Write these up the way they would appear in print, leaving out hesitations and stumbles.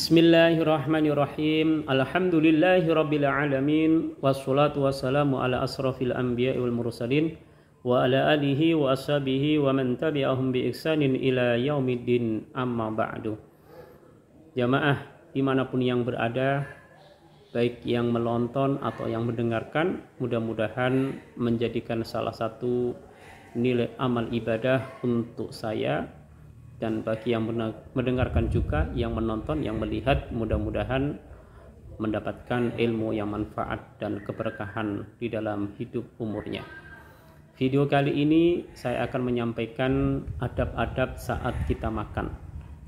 Bismillahirrahmanirrahim. Alhamdulillahirabbil alamin wassalatu wassalamu ala asrafil anbiya'i wal mursalin wa ala alihi wa ashabihi wa man tabi'ahum bi ihsanin ila yaumiddin, amma ba'du. Jamaah dimanapun yang berada, baik yang menonton atau yang mendengarkan, mudah-mudahan menjadikan salah satu nilai amal ibadah untuk saya, dan bagi yang mendengarkan juga, yang menonton, yang melihat, mudah-mudahan mendapatkan ilmu yang manfaat dan keberkahan di dalam hidup umurnya. Video kali ini saya akan menyampaikan adab-adab saat kita makan,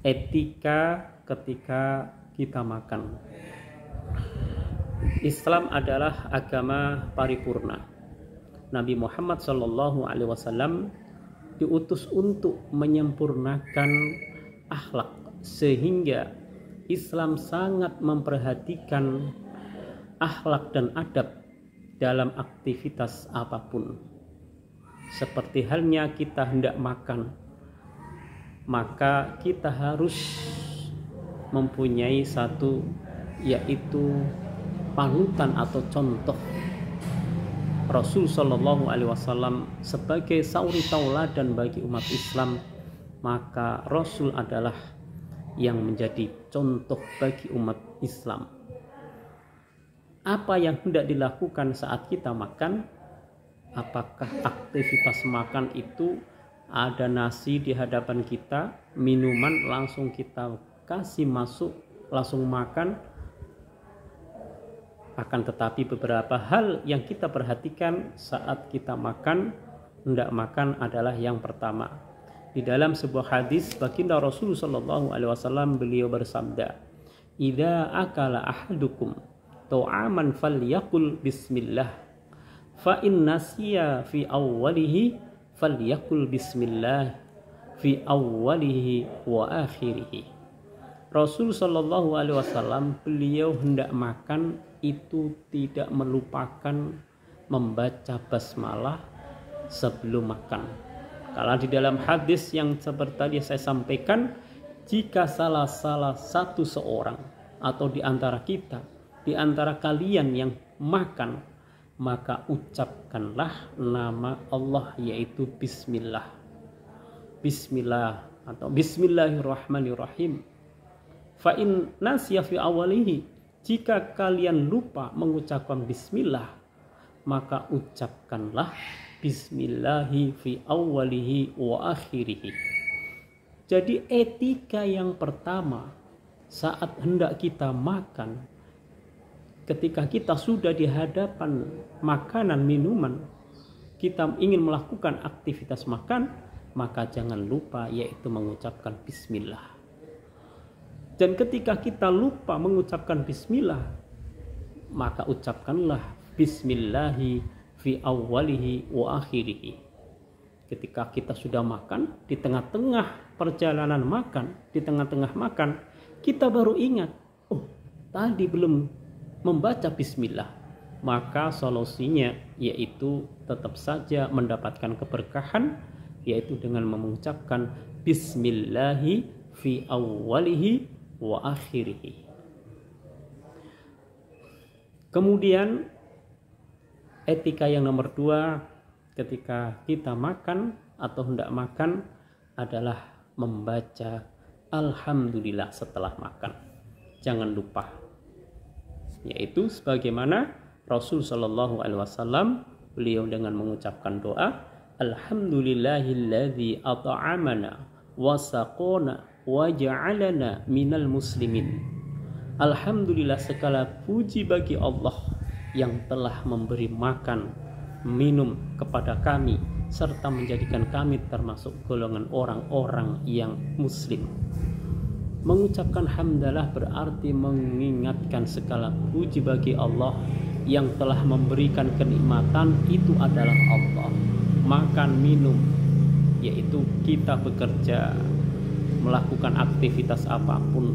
etika ketika kita makan. Islam adalah agama paripurna. Nabi Muhammad SAW diutus untuk menyempurnakan akhlak, sehingga Islam sangat memperhatikan akhlak dan adab dalam aktivitas apapun. Seperti halnya kita hendak makan, maka kita harus mempunyai satu, yaitu panutan atau contoh Rasul Shallallahu Alaihi Wasallam sebagai sauri tauladan bagi umat Islam. Maka Rasul adalah yang menjadi contoh bagi umat Islam. Apa yang hendak dilakukan saat kita makan? Apakah aktivitas makan itu ada nasi di hadapan kita, minuman langsung kita kasih masuk, langsung makan? Akan tetapi beberapa hal yang kita perhatikan saat kita makan, hendak makan adalah yang pertama. Di dalam sebuah hadis baginda Rasul sallallahu alaihi wasallam, beliau bersabda, "Idza akala ahadukum ta'aman falyakul bismillah, fa in nasiya fi awwalihi falyakul bismillah fi awwalihi wa akhirih." Rasul sallallahu alaihi wasallam, beliau hendak makan itu tidak melupakan membaca basmalah sebelum makan. Kalau di dalam hadis yang seperti tadi saya sampaikan, jika salah satu seorang atau di antara kita, di antara kalian yang makan, maka ucapkanlah nama Allah, yaitu bismillah. Bismillah atau bismillahirrahmanirrahim. Fa in nasiya fi awalihi, jika kalian lupa mengucapkan bismillah, maka ucapkanlah bismillahi fi awwalihi wa akhirihi. Jadi etika yang pertama saat hendak kita makan, ketika kita sudah di hadapan makanan minuman, kita ingin melakukan aktivitas makan, maka jangan lupa yaitu mengucapkan bismillah. Dan ketika kita lupa mengucapkan bismillah, maka ucapkanlah bismillahi fi awwalihi wa akhirihi. Ketika kita sudah makan, di tengah-tengah perjalanan makan, di tengah-tengah makan, kita baru ingat, oh tadi belum membaca bismillah. Maka solusinya yaitu tetap saja mendapatkan keberkahan, yaitu dengan mengucapkan bismillahi fi awwalihi wa akhirih. Kemudian etika yang nomor 2 ketika kita makan atau hendak makan adalah membaca alhamdulillah setelah makan. Jangan lupa, yaitu sebagaimana Rasul sallallahu alaihi wasallam, beliau dengan mengucapkan doa, alhamdulillahilladzi at'amana wa saqona wa ja'alana minal muslimin. Alhamdulillah, segala puji bagi Allah yang telah memberi makan, minum kepada kami, serta menjadikan kami termasuk golongan orang-orang yang muslim. Mengucapkan hamdalah berarti mengingatkan segala puji bagi Allah yang telah memberikan kenikmatan, itu adalah Allah. Makan, minum, yaitu kita bekerja, melakukan aktivitas apapun,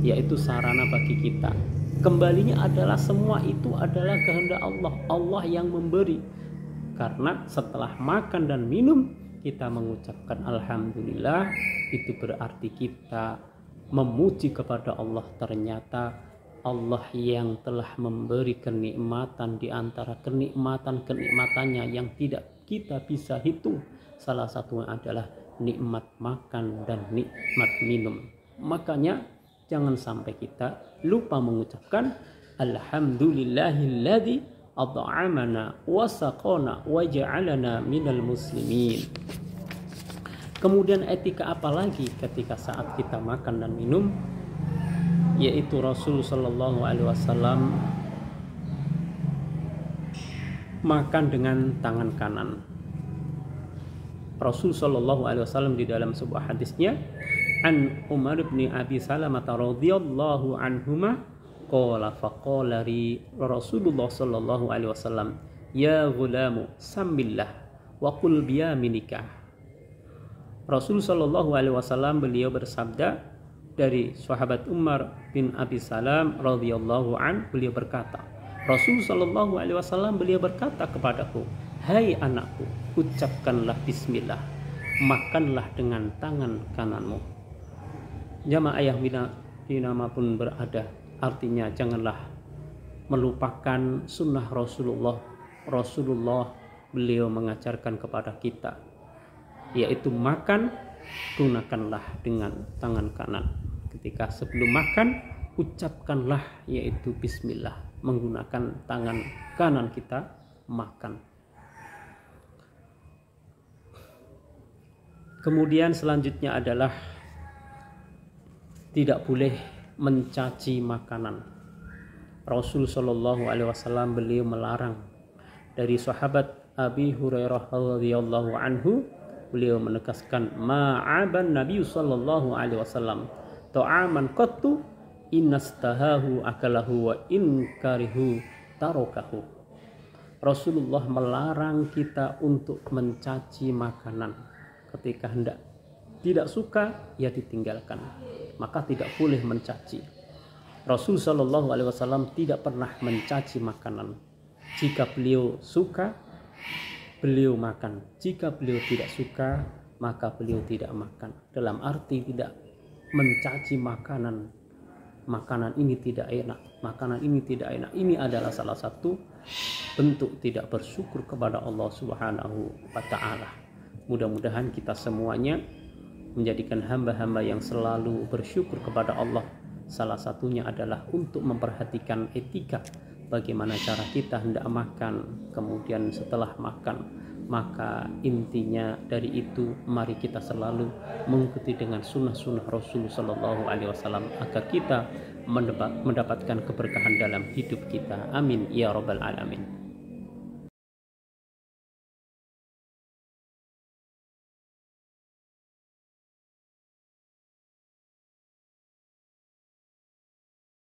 yaitu sarana bagi kita. Kembalinya adalah semua itu adalah kehendak Allah. Allah yang memberi. Karena setelah makan dan minum kita mengucapkan alhamdulillah, itu berarti kita memuji kepada Allah, ternyata Allah yang telah memberi kenikmatan di antara kenikmatan-kenikmatannya yang tidak kita bisa hitung. Salah satunya adalah nikmat makan dan nikmat minum. Makanya jangan sampai kita lupa mengucapkan alhamdulillahilladzi at'amana wa saqana wa ja'alana minal muslimin. Kemudian etika apa lagi ketika saat kita makan dan minum? Yaitu Rasul sallallahu alaihi wasallam makan dengan tangan kanan. Rasul sallallahu alaihi wasallam di dalam sebuah hadisnya, an Umar bin Abi Salamah radhiyallahu anhuma qala faqala li Rasulullah sallallahu alaihi wasallam, ya ghulamu samillah wa qul biyaminika. Rasul sallallahu alaihi wasallam beliau bersabda dari sahabat Umar bin Abi Salam radhiyallahu an, beliau berkata, Rasul sallallahu alaihi wasallam beliau berkata kepadaku, hai anakku, ucapkanlah bismillah, makanlah dengan tangan kananmu. Jamaah yang dimanapun berada, artinya janganlah melupakan sunnah Rasulullah. Rasulullah beliau mengajarkan kepada kita, yaitu makan gunakanlah dengan tangan kanan. Ketika sebelum makan ucapkanlah yaitu bismillah, menggunakan tangan kanan kita makan. Kemudian selanjutnya adalah tidak boleh mencaci makanan. Rasul Shallallahu Alaihi Wasallam beliau melarang. Dari sahabat Abi Hurairah radhiyallahu anhu, beliau menegaskan, ma'aban Nabi Shallallahu Alaihi Wasallam ta'aman qattu innastahahu akalahu wa in karihu tarokahu. Rasulullah melarang kita untuk mencaci makanan. Ketika hendak tidak suka, ya ditinggalkan. Maka tidak boleh mencaci. Rasul Shallallahu Alaihi Wasallam tidak pernah mencaci makanan. Jika beliau suka, beliau makan. Jika beliau tidak suka, maka beliau tidak makan. Dalam arti tidak mencaci makanan. Makanan ini tidak enak, makanan ini tidak enak. Ini adalah salah satu bentuk tidak bersyukur kepada Allah Subhanahu wa Ta'ala. Mudah-mudahan kita semuanya menjadikan hamba-hamba yang selalu bersyukur kepada Allah. Salah satunya adalah untuk memperhatikan etika, bagaimana cara kita hendak makan, kemudian setelah makan. Maka intinya dari itu, mari kita selalu mengikuti dengan sunnah-sunnah Rasul Sallallahu Alaihi Wasallam agar kita mendapatkan keberkahan dalam hidup kita. Amin ya Rabbal Alamin.